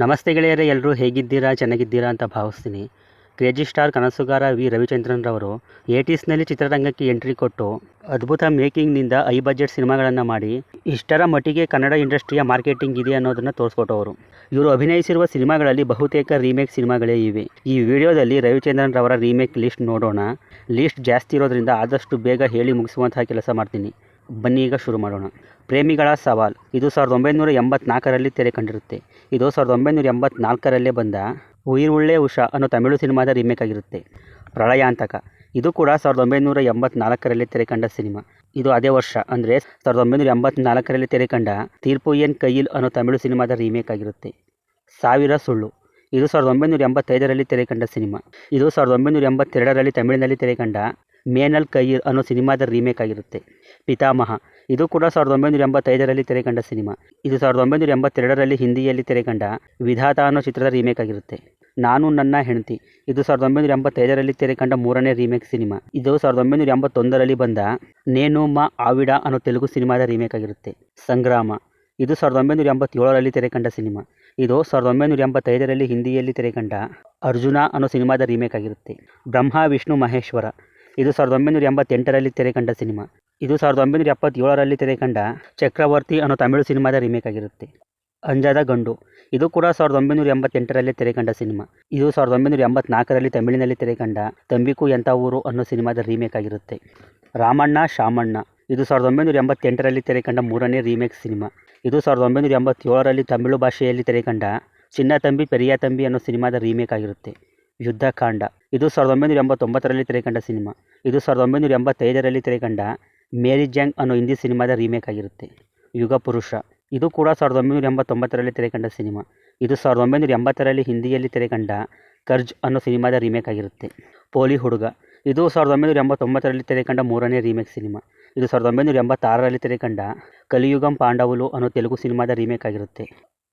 ನಮಸ್ತೆ ಗೆಳೆಯರೇ, ಎಲ್ಲರೂ ಹೇಗಿದ್ದೀರಾ? ಚೆನ್ನಾಗಿದ್ದೀರಾ ಅಂತ ಭಾವಿಸ್ತೀನಿ. ಕ್ರೇಜಿ ಸ್ಟಾರ್ ಕನಸುಗಾರ ವಿ ರವಿಚಂದ್ರನ್ರವರು 80ಸ್ನಲ್ಲಿ ಚಿತ್ರರಂಗಕ್ಕೆ ಎಂಟ್ರಿ ಕೊಟ್ಟು ಅದ್ಭುತ ಮೇಕಿಂಗ್ನಿಂದ ಹೈ ಬಜೆಟ್ ಸಿನಿಮಾಗಳನ್ನು ಮಾಡಿ ಇಷ್ಟರ ಮಟ್ಟಿಗೆ ಕನ್ನಡ ಇಂಡಸ್ಟ್ರಿಯ ಮಾರ್ಕೆಟಿಂಗ್ ಇದೆ ಅನ್ನೋದನ್ನು ತೋರಿಸ್ಕೊಟ್ಟವರು. ಇವರು ಅಭಿನಯಿಸಿರುವ ಸಿನಿಮಾಗಳಲ್ಲಿ ಬಹುತೇಕ ರೀಮೇಕ್ ಸಿನಿಮಾಗಳೇ ಇವೆ. ಈ ವಿಡಿಯೋದಲ್ಲಿ ರವಿಚಂದ್ರನ್ರವರ ರೀಮೇಕ್ ಲಿಸ್ಟ್ ನೋಡೋಣ. ಲಿಸ್ಟ್ ಜಾಸ್ತಿ ಇರೋದ್ರಿಂದ ಆದಷ್ಟು ಬೇಗ ಹೇಳಿ ಮುಗಿಸುವಂತಹ ಕೆಲಸ ಮಾಡ್ತೀನಿ. ಬನ್ನಿ ಈಗ ಶುರು ಮಾಡೋಣ. ಪ್ರೇಮಿಗಳ ಸವಾಲ್ ಇದು 1984ರಲ್ಲಿ ತೆರೆ ಕಂಡಿರುತ್ತೆ. ಇದು 1984ರಲ್ಲೇ ಬಂದ ಉಯಿರುಳ್ಳೆ ಉಷಾ ಅನ್ನೋ ತಮಿಳು ಸಿನಿಮಾದ ರೀಮೇಕ್ ಆಗಿರುತ್ತೆ. ಪ್ರಳಯಾಂತಕ ಇದು ಕೂಡ 1984ರಲ್ಲಿ ತೆರೆ ಕಂಡ ಸಿನಿಮಾ. ಇದು ಅದೇ ವರ್ಷ ಅಂದರೆ 1984ರಲ್ಲಿ ತೆರೆ ಕಂಡ ತೀರ್ಪು ಎನ್ ಕೈಯಿಲ್ ಅನ್ನೋ ತಮಿಳು ಸಿನಿಮಾದ ರೀಮೇಕ್ ಆಗಿರುತ್ತೆ. ಸಾವಿರ ಸುಳ್ಳು ಇದು 1985ರಲ್ಲಿ ತೆರೆ ಕಂಡ ಸಿನಿಮಾ. ಇದು 1982ರಲ್ಲಿ ತಮಿಳಿನಲ್ಲಿ ತೆರೆ ಕಂಡ ಮೇನಲ್ ಕೈಯಿರ್ ಅನ್ನೋ ಸಿನಿಮಾದ ರೀಮೇಕ್ ಆಗಿರುತ್ತೆ. ಪಿತಾಮಹ ಇದು ಕೂಡ 1985ರಲ್ಲಿ ತೆರೆ ಕಂಡ ಸಿನಿಮಾ. ಇದು 1982ರಲ್ಲಿ ಹಿಂದಿಯಲ್ಲಿ ತೆರೆ ಕಂಡ ವಿಧಾತ ಅನ್ನೋ ಚಿತ್ರದ ರೀಮೇಕ್ ಆಗಿರುತ್ತೆ. ನಾನು ನನ್ನ ಹೆಂಡತಿ ಇದು 1985ರಲ್ಲಿ ತೆರೆ ಕಂಡ ಮೂರನೇ ರೀಮೇಕ್ ಸಿನಿಮಾ. ಇದು 1981ರಲ್ಲಿ ಬಂದ ನೇನು ಮಾ ಆವಿಡ ಅನ್ನೋ ತೆಲುಗು ಸಿನಿಮಾದ ರೀಮೇಕ್ ಆಗಿರುತ್ತೆ. ಸಂಗ್ರಾಮ ಇದು 1987ರಲ್ಲಿ ತೆರೆ ಕಂಡ ಸಿನಿಮಾ. ಇದು 1985ರಲ್ಲಿ ಹಿಂದಿಯಲ್ಲಿ ತೆರೆ ಕಂಡ ಅರ್ಜುನ ಅನ್ನೋ ಸಿನಿಮಾದ ರೀಮೇಕ್ ಆಗಿರುತ್ತೆ. ಬ್ರಹ್ಮ ವಿಷ್ಣು ಮಹೇಶ್ವರ ಇದು 1988ರಲ್ಲಿ ತೆರೆ ಕಂಡ ಸಿನಿಮಾ. ಇದು 1977ರಲ್ಲಿ ತೆರೆ ಕಂಡ ಚಕ್ರವರ್ತಿ ಅನ್ನೋ ತಮಿಳು ಸಿನಿಮಾದ ರೀಮೇಕ್ ಆಗಿರುತ್ತೆ. ಅಂಜದ ಗಂಡು ಇದು ಕೂಡ 1988ರಲ್ಲೇ ತೆರೆ ಕಂಡ ಸಿನಿಮಾ. ಇದು 1984ರಲ್ಲಿ ತಮಿಳಿನಲ್ಲಿ ತೆರೆ ಕಂಡ ತಂಬಿಕು ಎಂಥ ಊರು ಅನ್ನೋ ಸಿನಿಮಾದ ರೀಮೇಕ್ ಆಗಿರುತ್ತೆ. ರಾಮಣ್ಣ ಶಾಮಣ್ಣ ಇದು 1988ರಲ್ಲಿ ತೆರೆ ಕಂಡ ಮೂರನೇ ರೀಮೇಕ್ ಸಿನಿಮಾ. ಇದು 1987ರಲ್ಲಿ ತಮಿಳು ಭಾಷೆಯಲ್ಲಿ ತೆರೆ ಕಂಡ ಚಿನ್ನ ತಂಬಿ ಪೆರಿಯ ತಂಬಿ ಅನ್ನೋ ಸಿನಿಮಾದ ರೀಮೇಕ್ ಆಗಿರುತ್ತೆ. ಯುದ್ಧಕಾಂಡ ಇದು 1989ರಲ್ಲಿ ತೆರೆ ಕಂಡ ಸಿನಿಮಾ. ಇದು 1985ರಲ್ಲಿ ತೆರೆ ಕಂಡ ಮೇರಿ ಜಾಂಗ್ ಅನ್ನೋ ಹಿಂದಿ ಸಿನಿಮಾದ ರೀಮೇಕ್ ಆಗಿರುತ್ತೆ. ಯುಗಪುರುಷ ಇದು ಕೂಡ 1989ರಲ್ಲಿ ತೆರೆ ಕಂಡ ಸಿನಿಮಾ. ಇದು 1980ರಲ್ಲಿ ಹಿಂದಿಯಲ್ಲಿ ತೆರೆ ಕಂಡ ಕರ್ಜ್ ಅನ್ನೋ ಸಿನಿಮಾದ ರೀಮೇಕ್ ಆಗಿರುತ್ತೆ. ಪೋಲಿ ಹುಡುಗ ಇದು 1989ರಲ್ಲಿ ತೆರೆ ಕಂಡ ಮೂರನೇ ರೀಮೇಕ್ ಸಿನಿಮಾ. ಇದು 1986ರಲ್ಲಿ ತೆರೆ ಕಂಡ ಕಲಿಯುಗಂ ಪಾಂಡವುಲು ಅನ್ನೋ ತೆಲುಗು ಸಿನಿಮಾದ ರೀಮೇಕ್ ಆಗಿರುತ್ತೆ.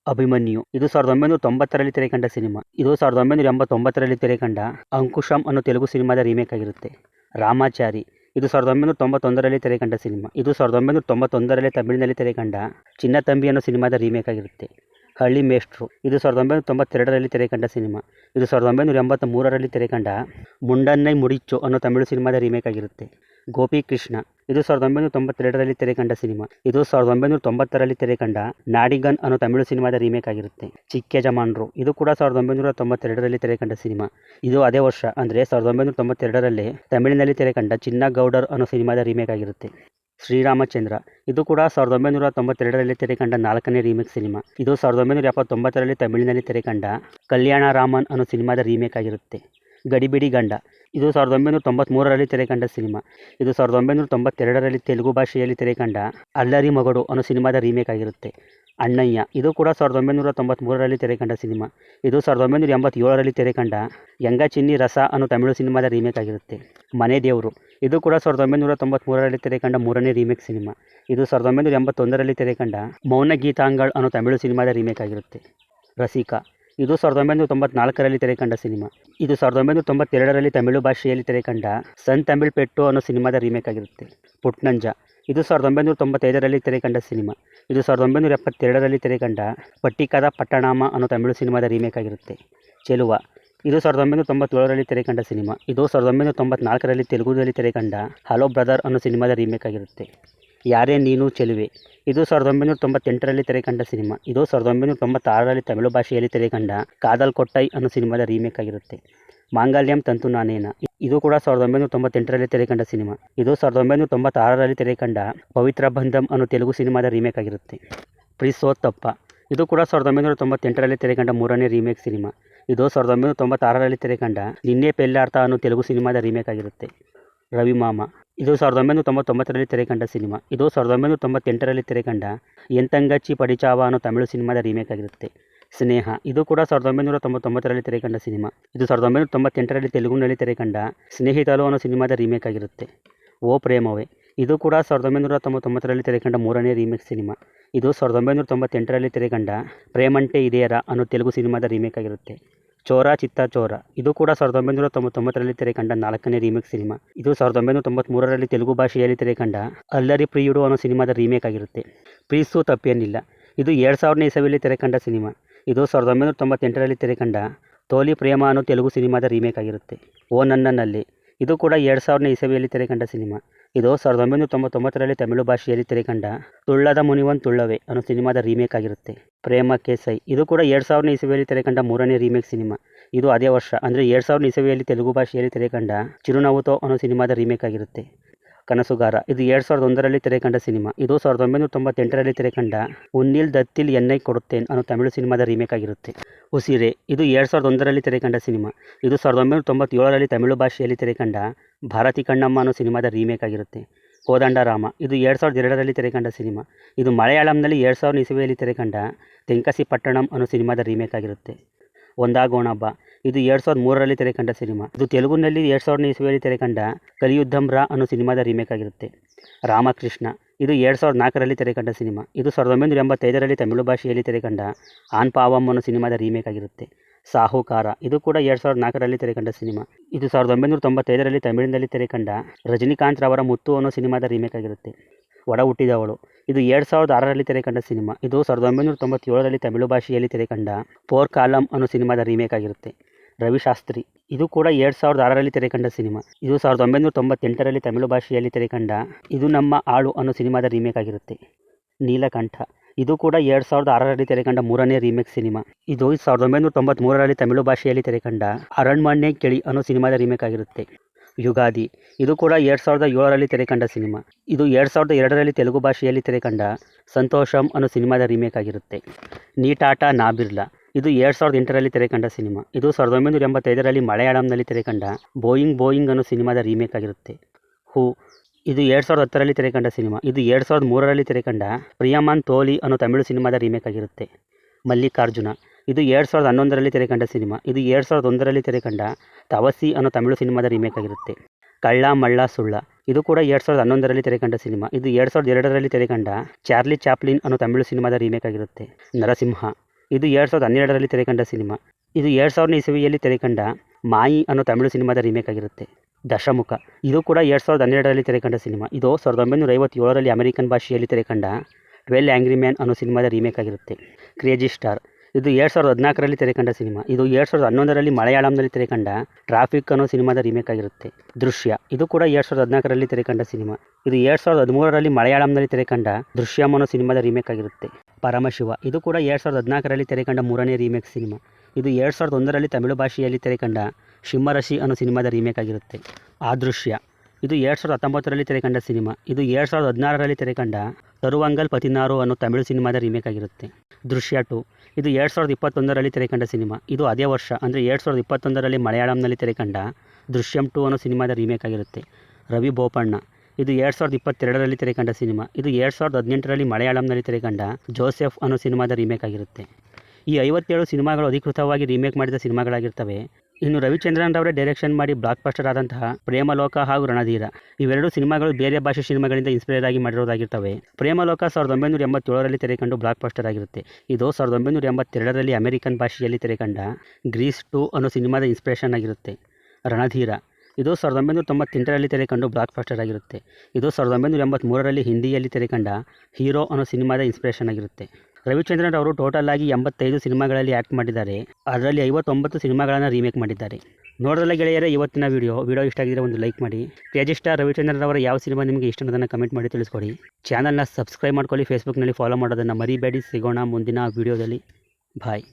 ಅಭಿಮನ್ಯು ಇದು 1990ರಲ್ಲಿ ತೆರೆ ಕಂಡ ಸಿನಿಮಾ. ಇದು 1989ರಲ್ಲಿ ತೆರೆ ಕಂಡ ಅಂಕುಶಂ ಅನ್ನೋ ತೆಲುಗು ಸಿನಿಮಾದ ರೀಮೇಕ್ ಆಗಿರುತ್ತೆ. ರಾಮಾಚಾರಿ ಇದು 1991ರಲ್ಲಿ ತೆರೆ ಕಂಡ ಸಿನಿಮಾ. ಇದು 1991ರಲ್ಲಿ ತಮಿಳಿನಲ್ಲಿ ತೆರೆ ಕಂಡ ಚಿನ್ನ ತಂಬಿ ಅನ್ನೋ ಸಿನಿಮಾದ ರೀಮೇಕ್ ಆಗಿರುತ್ತೆ. ಹಳ್ಳಿ ಮೇಷ್ಟ್ರು ಇದು 1992ರಲ್ಲಿ ತೆರೆ ಕಂಡ ಸಿನಿಮಾ. ಇದು 1983ರಲ್ಲಿ ತೆರೆ ಕಂಡ ಮುಂಡನ್ನೈ ಮುಡಿಚ್ಚು ಅನ್ನೋ ತಮಿಳು ಸಿನಿಮಾದ ರೀಮೇಕ್ ಆಗಿರುತ್ತೆ. ಗೋಪಿಕೃಷ್ಣ ಇದು 1992ರಲ್ಲಿ ತೆರೆ ಕಂಡ ಸಿನಿಮಾ. ಇದು 1990ರಲ್ಲಿ ತೆರೆ ಕಂಡ ನಾಡಿಗನ್ ಅನ್ನೋ ತಮಿಳು ಸಿನಿಮಾದ ರೀಮೇಕ್ ಆಗಿರುತ್ತೆ. ಚಿಕ್ಕ ಯಜಮಾನ್ರು ಇದು ಕೂಡ 1992ರಲ್ಲಿ ತೆರೆ ಕಂಡ ಸಿನಿಮಾ. ಇದು ಅದೇ ವರ್ಷ ಅಂದರೆ 1992ರಲ್ಲೇ ತಮಿಳಿನಲ್ಲಿ ತೆರೆ ಕಂಡ ಚಿನ್ನ ಗೌಡರ್ ಅನ್ನೋ ಸಿನಿಮಾದ ರೀಮೇಕ್ ಆಗಿರುತ್ತೆ. ಶ್ರೀರಾಮಚಂದ್ರ ಇದು ಕೂಡ 1992ರಲ್ಲಿ ತೆರೆ ಕಂಡ ನಾಲ್ಕನೇ ರೀಮೇಕ್ ಸಿನಿಮಾ. ಇದು 1979ರಲ್ಲಿ ತಮಿಳಿನಲ್ಲಿ ತೆರೆ ಕಂಡ ಕಲ್ಯಾಣ ರಾಮನ್ ಅನ್ನೋ ಸಿನಿಮಾದ ರೀಮೇಕ್ ಆಗಿರುತ್ತೆ. ಗಡಿಬಿಡಿ ಗಂಡ ಇದು 1993ರಲ್ಲಿ ತೆರೆ ಕಂಡ ಸಿನಿಮಾ. ಇದು 1992ರಲ್ಲಿ ತೆಲುಗು ಭಾಷೆಯಲ್ಲಿ ತೆರೆ ಕಂಡ ಅಲ್ಲರಿ ಮಗಡು ಅನ್ನೋ ಸಿನಿಮಾದ ರೀಮೇಕ್ ಆಗಿರುತ್ತೆ. ಅಣ್ಣಯ್ಯ ಇದು ಕೂಡ 1993ರಲ್ಲಿ ತೆರೆ ಕಂಡ ಸಿನಿಮಾ. ಇದು 1987ರಲ್ಲಿ ತೆರೆ ಕಂಡ ಯಂಗ ಚಿನ್ನಿ ರಸ ಅನ್ನೋ ತಮಿಳು ಸಿನಿಮಾದ ರೀಮೇಕ್ ಆಗಿರುತ್ತೆ. ಮನೆ ದೇವರು ಇದು ಕೂಡ 1993ರಲ್ಲಿ ತೆರೆ ಕಂಡ ಮೂರನೇ ರೀಮೇಕ್ ಸಿನಿಮಾ. ಇದು 1981ರಲ್ಲಿ ತೆರೆ ಕಂಡ ಮೌನ ಗೀತಾಂಗಳ್ ಅನ್ನೋ ತಮಿಳು ಸಿನಿಮಾದ ರೀಮೇಕ್ ಆಗಿರುತ್ತೆ. ರಸಿಕಾ ಇದು 1994ರಲ್ಲಿ ತೆರೆ ಕಂಡ ಸಿನಿಮಾ. ಇದು 1992ರಲ್ಲಿ ತಮಿಳು ಭಾಷೆಯಲ್ಲಿ ತೆರೆ ಕಂಡ ಸನ್ ತಮಿಳ್ ಪೆಟ್ಟು ಅನ್ನೋ ಸಿನಿಮಾದ ರೀಮೇಕ್ ಆಗಿರುತ್ತೆ. ಪುಟ್ನಂಜ ಇದು 1995ರಲ್ಲಿ ತೆರೆ ಕಂಡ ಸಿನಿಮಾ. ಇದು 1972ರಲ್ಲಿ ತೆರೆ ಕಂಡ ಪಟ್ಟಿಕದ ಪಟ್ಟಣಾಮ ಅನ್ನೋ ತಮಿಳು ಸಿನಿಮಾದ ರೀಮೇಕ್ ಆಗಿರುತ್ತೆ. ಚೆಲುವ ಇದು 1997ರಲ್ಲಿ ತೆರೆ ಕಂಡ ಸಿನಿಮಾ. ಇದು 1994ರಲ್ಲಿ ತೆಲುಗುದಲ್ಲಿ ತೆರೆ ಕಂಡ ಹಲೋ ಬ್ರದರ್ ಅನ್ನೋ ಸಿನಿಮಾದ ರೀಮೇಕ್ ಆಗಿರುತ್ತೆ. ಯಾರೇ ನೀನು ಚೆಲುವೆ ಇದು 1998ರಲ್ಲಿ ತೆರೆ ಕಂಡ ಸಿನಿಮಾ. ಇದು 1996ರಲ್ಲಿ ತಮಿಳು ಭಾಷೆಯಲ್ಲಿ ತೆರೆ ಕಂಡ ಕಾದಲ್ ಕೊಟ್ಟೈ ಅನ್ನೋ ಸಿನಿಮಾದ ರೀಮೇಕ್ ಆಗಿರುತ್ತೆ. ಮಾಂಗಲ್ಯಂ ತಂತು ನಾನೇನ ಇದು ಕೂಡ 1998ರಲ್ಲಿ ತೆರೆ ಕಂಡ ಸಿನಿಮಾ. ಇದು 1996ರಲ್ಲಿ ತೆರೆ ಕಂಡ ಪವಿತ್ರ ಬಂಧಂ ಅನ್ನೋ ತೆಲುಗು ಸಿನಿಮಾದ ರೀಮೇಕ್ ಆಗಿರುತ್ತೆ. ಪ್ರಿಸೋತ್ತಪ್ಪ ಇದು ಕೂಡ 1998ರಲ್ಲಿ ತೆರೆ ಕಂಡ ಮೂರನೇ ರೀಮೇಕ್ ಸಿನಿಮಾ. ಇದು 1996ರಲ್ಲಿ ತೆರೆ ಕಂಡ ನಿನ್ನೆ ಪೆಲ್ಲಾಡ್ತಾ ಅನ್ನೋ ತೆಲುಗು ಸಿನಿಮಾದ ರೀಮೇಕ್ ಆಗಿರುತ್ತೆ. ರವಿಮಾಮ ಇದು 1999ರಲ್ಲಿ ತೆರೆ ಕಂಡ ಸಿನಿಮಾ. ಇದು 1998ರಲ್ಲಿ ತೆರೆ ಕಂಡ ಎಂತಂಗಚ್ಚಿ ಪಡಿಚಾವ ಅನ್ನೋ ತಮಿಳು ಸಿನಿಮಾದ ರೀಮೇಕ್ ಆಗಿರುತ್ತೆ. ಸ್ನೇಹ ಇದು ಕೂಡ 1999ರಲ್ಲಿ ತೆರೆ ಕಂಡ ಸಿನಿಮಾ. ಇದು 1998ರಲ್ಲಿ ತೆಲುಗುನಲ್ಲಿ ತೆರೆ ಕಂಡ ಸ್ನೇಹಿತಲು ಅನ್ನೋ ಸಿನಿಮಾದ ರೀಮೇಕ್ ಆಗಿರುತ್ತೆ. ಓ ಪ್ರೇಮವೇ ಇದು ಕೂಡ 1999ರಲ್ಲಿ ತೆರೆ ಕಂಡ ಮೂರನೇ ರೀಮೇಕ್ ಸಿನಿಮಾ. ಇದು 1998ರಲ್ಲಿ ತೆರೆ ಕಂಡ ಪ್ರೇಮಂಟೆ ಇದೆಯರ ಅನ್ನೋ ತೆಲುಗು ಸಿನಿಮಾದ ರೀಮೇಕ್ ಆಗಿರುತ್ತೆ. ಚೋರ ಚಿತ್ತ ಚೋರ ಇದು ಕೂಡ 1999ರಲ್ಲಿ ತೆರೆ ಕಂಡ ನಾಲ್ಕನೇ ರೀಮೇಕ್ ಸಿನಿಮಾ. ಇದು 1993ರಲ್ಲಿ ತೆಲುಗು ಭಾಷೆಯಲ್ಲಿ ತೆರೆ ಕಂಡ ಅಲ್ಲರಿ ಪ್ರಿಯುಡು ಅನ್ನೋ ಸಿನಿಮಾದ ರೀಮೇಕ್ ಆಗಿರುತ್ತೆ. ಪ್ರೀಸು ತಪ್ಪೇನಿಲ್ಲ ಇದು 2000ನೇ ಇಸವಿಯಲ್ಲಿ ತೆರೆ ಕಂಡ ಸಿನಿಮಾ. ಇದು 1998ರಲ್ಲಿ ತೆರೆಕಂಡ ತೋಲಿ ಪ್ರೇಮ ಅನ್ನೋ ತೆಲುಗು ಸಿನಿಮಾದ ರೀಮೇಕ್ ಆಗಿರುತ್ತೆ. ಓ ನನ್ನನಲ್ಲಿ ಇದು ಕೂಡ 2000ನೇ ಇಸವಿಯಲ್ಲಿ ತೆರೆಕಂಡ ಸಿನಿಮಾ. ಇದು 1999ರಲ್ಲಿ ತಮಿಳು ಭಾಷೆಯಲ್ಲಿ ತೆರೆಕಂಡ ತುಳ್ಳದ ಮುನಿವನ್ ತುಳ್ಳವೆ ಅನ್ನೋ ಸಿನಿಮಾದ ರೀಮೇಕ್ ಆಗಿರುತ್ತೆ. ಪ್ರೇಮಕ್ಕೆ ಸೈ ಇದು ಕೂಡ 2000ನೇ ಇಸವಿಯಲ್ಲಿ ತೆರೆಕಂಡ 3ನೇ ರೀಮೇಕ್ ಸಿನಿಮಾ. ಇದು ಅದೇ ವರ್ಷ ಅಂದರೆ 2000ನೇ ಇಸವಿಯಲ್ಲಿ ತೆಲುಗು ಭಾಷೆಯಲ್ಲಿ ತೆರೆಕಂಡ ಚಿರುನವ್ವುತೋ ಅನ್ನೋ ಸಿನಿಮಾದ ರೀಮೇಕ್ ಆಗಿರುತ್ತೆ. ಕನಸುಗಾರ ಇದು 2001ರಲ್ಲಿ ತೆರೆಕಂಡ ಸಿನಿಮಾ. ಇದು 1998ರಲ್ಲಿ ತೆರೆಕಂಡ ಉನ್ನಿಲ್ ದತ್ತಿಲ್ ಎನ್ನೈ ಕೊಡುತ್ತೇನ್ ಅನ್ನೋ ತಮಿಳು ಸಿನಿಮಾದ ರೀಮೇಕ್ ಆಗಿರುತ್ತೆ. ಉಸಿರೆ ಇದು 2001ರಲ್ಲಿ ತೆರೆಕಂಡ ಸಿನಿಮಾ. ಇದು 1997ರಲ್ಲಿ ತಮಿಳು ಭಾಷೆಯಲ್ಲಿ ತೆರೆಕಂಡ ಭಾರತಿ ಕಣ್ಣಮ್ಮ ಅನ್ನೋ ಸಿನಿಮಾದ ರೀಮೇಕ್ ಆಗಿರುತ್ತೆ. ಕೋದಂಡರಾಮ ಇದು 2002ರಲ್ಲಿ ತೆರೆಕಂಡ ಸಿನಿಮಾ. ಇದು ಮಲಯಾಳಂನಲ್ಲಿ 2000ನೇ ಇಸವಿಯಲ್ಲಿ ತೆರೆಕಂಡ ತೆಂಕಸಿ ಪಟ್ಟಣಂ ಅನ್ನೋ ಸಿನಿಮಾದ ರೀಮೇಕ್ ಆಗಿರುತ್ತೆ. ಒಂದಾಗೋಣ ಬಾ ಇದು 2003ರಲ್ಲಿ ತೆರೆಕಂಡ ಸಿನಿಮಾ. ಇದು ತೆಲುಗುನಲ್ಲಿ 2000ನೇ ಇಸವಿಯಲ್ಲಿ ತೆರೆಕಂಡ ಕಲಿಯುದ್ಧಂ ರಾ ಅನ್ನೋ ಸಿನಿಮಾದ ರೀಮೇಕ್ ಆಗಿರುತ್ತೆ. ರಾಮಕೃಷ್ಣ ಇದು 2004ರಲ್ಲಿ ತೆರೆಕಂಡ ಸಿನಿಮಾ. ಇದು 1985ರಲ್ಲಿ ತಮಿಳು ಭಾಷೆಯಲ್ಲಿ ತೆರೆಕಂಡ ಆನ್ ಪಾವಮ್ ಅನ್ನೋ ಸಿನಿಮಾದ ರೀಮೇಕ್ ಆಗಿರುತ್ತೆ. ಸಾಹುಕಾರ ಇದು ಕೂಡ 2004ರಲ್ಲಿ ತೆರೆಕಂಡ ಸಿನಿಮಾ. ಇದು 1995ರಲ್ಲಿ ತಮಿಳಿನಲ್ಲಿ ತೆರೆಕಂಡ ರಜನಿಕಾಂತ್ ರವರ ಮುತ್ತು ಅನ್ನೋ ಸಿನಿಮಾದ ರೀಮೇಕ್ ಆಗಿರುತ್ತೆ. ಒಡ ಹುಟ್ಟಿದವಳು ಇದು 2006ರಲ್ಲಿ ತೆರೆಕಂಡ ಸಿನಿಮಾ. ಇದು 1997ರಲ್ಲಿ ತಮಿಳು ಭಾಷೆಯಲ್ಲಿ ತೆರೆಕಂಡ ಪೋರ್ ಕಾಲಂ ಅನ್ನೋ ಸಿನಿಮಾದ ರೀಮೇಕ್ ಆಗಿರುತ್ತೆ. ರವಿಶಾಸ್ತ್ರಿ ಇದು ಕೂಡ 2006ರಲ್ಲಿ ತೆರೆಕಂಡ ಸಿನಿಮಾ. ಇದು 1998ರಲ್ಲಿ ತಮಿಳು ಭಾಷೆಯಲ್ಲಿ ತೆರೆಕಂಡ ಇದು ನಮ್ಮ ಆಳು ಅನ್ನೋ ಸಿನಿಮಾದ ರೀಮೇಕ್ ಆಗಿರುತ್ತೆ. ನೀಲಕಂಠ ಇದು ಕೂಡ 2006ರಲ್ಲಿ ತೆರೆಕಂಡ 3ನೇ ರೀಮೇಕ್ ಸಿನಿಮಾ. ಇದು 1993ರಲ್ಲಿ ತಮಿಳು ಭಾಷೆಯಲ್ಲಿ ತೆರೆಕಂಡ ಅರಣ್ಮನೆ ಕೆಳಿ ಅನ್ನೋ ಸಿನಿಮಾದ ರೀಮೇಕ್ ಆಗಿರುತ್ತೆ. ಯುಗಾದಿ ಇದು ಕೂಡ 2007ರಲ್ಲಿ ತೆರೆಕಂಡ ಸಿನಿಮಾ. ಇದು 2002ರಲ್ಲಿ ತೆಲುಗು ಭಾಷೆಯಲ್ಲಿ ತೆರೆಕಂಡ ಸಂತೋಷಂ ಅನ್ನೋ ಸಿನಿಮಾದ ರೀಮೇಕ್ ಆಗಿರುತ್ತೆ. ನೀಟಾಟ ನಾ ಬಿರ್ಲಾ ಇದು 2008ರಲ್ಲಿ ತೆರೆಕಂಡ ಸಿನಿಮಾ. ಇದು 1985ರಲ್ಲಿ ಮಲಯಾಳಂನಲ್ಲಿ ತೆರೆಕಂಡ ಬೋಯಿಂಗ್ ಬೋಯಿಂಗ್ ಅನ್ನೋ ಸಿನಿಮಾದ ರೀಮೇಕ್ ಆಗಿರುತ್ತೆ. ಹೂ ಇದು 2010ರಲ್ಲಿ ತೆರೆಕಂಡ ಸಿನಿಮಾ. ಇದು 2003ರಲ್ಲಿ ತೆರೆಕಂಡ ಪ್ರಿಯಮನ್ ತೋಲಿ ಅನ್ನೋ ತಮಿಳು ಸಿನಿಮಾದ ರೀಮೇಕ್ ಆಗಿರುತ್ತೆ. ಮಲ್ಲಿಕಾರ್ಜುನ ಇದು 2011ರಲ್ಲಿ ತೆರೆಕಂಡ ಸಿನಿಮಾ. ಇದು 2001ರಲ್ಲಿ ತೆರೆಕಂಡ ತವಸಿ ಅನ್ನೋ ತಮಿಳು ಸಿನಿಮಾದ ರೀಮೇಕ್ ಆಗಿರುತ್ತೆ. ಕಳ್ಳ ಮಳ್ಳ ಸುಳ್ಳ ಇದು ಕೂಡ 2011ರಲ್ಲಿ ತೆರೆಕಂಡ ಸಿನಿಮಾ. ಇದು 2002ರಲ್ಲಿ ತೆರೆಕಂಡ ಚಾರ್ಲಿ ಚಾಪ್ಲಿನ್ ಅನ್ನೋ ತಮಿಳು ಸಿನಿಮಾದ ರೀಮೇಕ್ ಆಗಿರುತ್ತೆ. ನರಸಿಂಹ ಇದು 2012ರಲ್ಲಿ ತೆರೆಕಂಡ ಸಿನಿಮಾ. ಇದು 2000ನೇ ಇಸವಿಯಲ್ಲಿ ತೆರೆಕಂಡ ಮಾಯಿ ಅನ್ನೋ ತಮಿಳು ಸಿನಿಮಾದ ರೀಮೇಕ್ ಆಗಿರುತ್ತೆ. ದಶಮುಖ ಇದು ಕೂಡ 2012ರಲ್ಲಿ ತೆರೆಕಂಡ ಸಿನಿಮಾ. ಇದು 1957ರಲ್ಲಿ ಅಮೆರಿಕನ್ ಭಾಷೆಯಲ್ಲಿ ತೆರೆಕಂಡ 12 ಆ್ಯಂಗ್ರಿ ಮ್ಯಾನ್ ಅನ್ನೋ ಸಿನಿಮಾದ ರೀಮೇಕ್ ಆಗಿರುತ್ತೆ. ಕ್ರೇಜಿ ಸ್ಟಾರ್ ಇದು 2014ರಲ್ಲಿ ತೆರೆಕಂಡ ಸಿನಿಮಾ. ಇದು 2011ರಲ್ಲಿ ಮಲಯಾಳಂನಲ್ಲಿ ತೆರೆಕಂಡ ಟ್ರಾಫಿಕ್ ಅನ್ನೋ ಸಿನಿಮಾದ ರೀಮೇಕ್ ಆಗಿರುತ್ತೆ. ದೃಶ್ಯ ಇದು ಕೂಡ 2014ರಲ್ಲಿ ತೆರೆಕಂಡ ಸಿನಿಮಾ. ಇದು 2013ರಲ್ಲಿ ಮಲಯಾಳಂನಲ್ಲಿ ತೆರೆಕಂಡ ದೃಶ್ಯಂ ಅನ್ನೋ ಸಿನಿಮಾದ ರೀಮೇಕ್ ಆಗಿರುತ್ತೆ. ಪರಮಶಿವ ಇದು ಕೂಡ 2014ರಲ್ಲಿ ತೆರೆಕಂಡ 3ನೇ ರೀಮೇಕ್ ಸಿನಿಮಾ. ಇದು 2001ರಲ್ಲಿ ತಮಿಳು ಭಾಷೆಯಲ್ಲಿ ತೆರೆಕಂಡ ಶಿಮ್ಮರಶಿ ಅನ್ನೋ ಸಿನಿಮಾದ ರೀಮೇಕ್ ಆಗಿರುತ್ತೆ. ಅದೃಶ್ಯ ಇದು 2019ರಲ್ಲಿ ತೆರೆಕಂಡ ಸಿನಿಮಾ. ಇದು 2016ರಲ್ಲಿ ತೆರೆಕಂಡ ತರುವಂಗಲ್ ಪತಿನಾರು ಅನ್ನೋ ತಮಿಳು ಸಿನಿಮಾದ ರೀಮೇಕ್ ಆಗಿರುತ್ತೆ. ದೃಶ್ಯ 2 ಇದು 2021ರಲ್ಲಿ ತೆರೆಕಂಡ ಸಿನಿಮಾ. ಇದು ಅದೇ ವರ್ಷ ಅಂದರೆ 2021ರಲ್ಲಿ ಮಲಯಾಳಂನಲ್ಲಿ ತೆರೆಕಂಡ ದೃಶ್ಯಂ 2 ಅನ್ನೋ ಸಿನಿಮಾದ ರೀಮೇಕ್ ಆಗಿರುತ್ತೆ. ರವಿ ಬೋಪಣ್ಣ ಇದು 2022ರಲ್ಲಿ ತೆರೆಕಂಡ ಸಿನಿಮಾ. ಇದು 2018ರಲ್ಲಿ ಮಲಯಾಳಂನಲ್ಲಿ ತೆರೆಕಂಡ ಜೋಸೆಫ್ ಅನ್ನೋ ಸಿನಿಮಾದ ರೀಮೇಕ್ ಆಗಿರುತ್ತೆ. ಈ 57 ಸಿನಿಮಾಗಳು ಅಧಿಕೃತವಾಗಿ ರೀಮೇಕ್ ಮಾಡಿದ ಸಿನಿಮಾಗಳಾಗಿರ್ತವೆ. ಇನ್ನು ರವಿಚಂದ್ರನ್ ರವರೇ ಡೈರೆಕ್ಷನ್ ಮಾಡಿ ಬ್ಲಾಕ್ ಬಸ್ಟರ್ ಆದಂತಹ ಪ್ರೇಮಲೋಕ ಹಾಗೂ ರಣಧೀರ ಇವೆರಡು ಸಿನಿಮಾಗಳು ಬೇರೆ ಭಾಷೆ ಸಿನಿಮಾಗಳಿಂದ ಇನ್ಸ್ಪೈರ್ ಆಗಿ ಮಾಡಿರೋದಾಗಿರ್ತವೆ. ಪ್ರೇಮಲೋಕ 1987ರಲ್ಲಿ ತೆರೆಕಂಡು ಬ್ಲಾಕ್ ಬಸ್ಟರ್ ಆಗಿರುತ್ತೆ. ಇದು 1982ರಲ್ಲಿ ಅಮೆರಿಕನ್ ಭಾಷೆಯಲ್ಲಿ ತೆರೆಕಂಡ ಗ್ರೀಸ್ 2 ಅನ್ನೋ ಸಿನಿಮಾದ ಇನ್ಸ್ಪಿರೇಷನ್ ಆಗಿರುತ್ತೆ. ರಣಧೀರ ಇದು 1998ರಲ್ಲಿ ತೆರೆಕಂಡು ಬ್ಲಾಕ್ ಬಸ್ಟರ್ ಆಗಿರುತ್ತೆ. ಇದು 1983ರಲ್ಲಿ ಹಿಂದಿಯಲ್ಲಿ ತೆರೆಕಂಡ ಹೀರೋ ಅನ್ನೋ ಸಿನಿಮಾದ ಇನ್ಸ್ಪಿರೇಷನ್ ಆಗಿರುತ್ತೆ. ರವಿಚಂದ್ರನ್ ಅವರು ಟೋಟಲ್ ಆಗಿ 85 ಸಿನಿಮಾಗಳಲ್ಲಿ ಆ್ಯಕ್ಟ್ ಮಾಡಿದ್ದಾರೆ. ಅದರಲ್ಲಿ 59 ಸಿನಿಮಾಗಳನ್ನು ರೀಮೇಕ್ ಮಾಡಿದ್ದಾರೆ. ನೋಡೋದಲ್ಲ ಗೆಳೆಯರೇ ಇವತ್ತಿನ ವಿಡಿಯೋ ಇಷ್ಟ ಆಗಿದ್ರೆ ಒಂದು ಲೈಕ್ ಮಾಡಿ. ಕ್ರೇಜಿ ಸ್ಟಾರ್ ರವಿಚಂದ್ರನ್ ಅವರ ಯಾವ ಸಿನಿಮಾ ನಿಮಗೆ ಇಷ್ಟ ಅನ್ನೋದನ್ನು ಕಮೆಂಟ್ ಮಾಡಿ ತಿಳಿಸ್ಕೊಡಿ. ಚಾನಲ್ನ ಸಬ್ಸ್ಕ್ರೈಬ್ ಮಾಡ್ಕೊಳ್ಳಿ. ಫೇಸ್ಬುಕ್ನಲ್ಲಿ ಫಾಲೋ ಮಾಡೋದನ್ನು ಮರಿಬೇಡಿ. ಸಿಗೋಣ ಮುಂದಿನ ವಿಡಿಯೋದಲ್ಲಿ. ಬಾಯ್.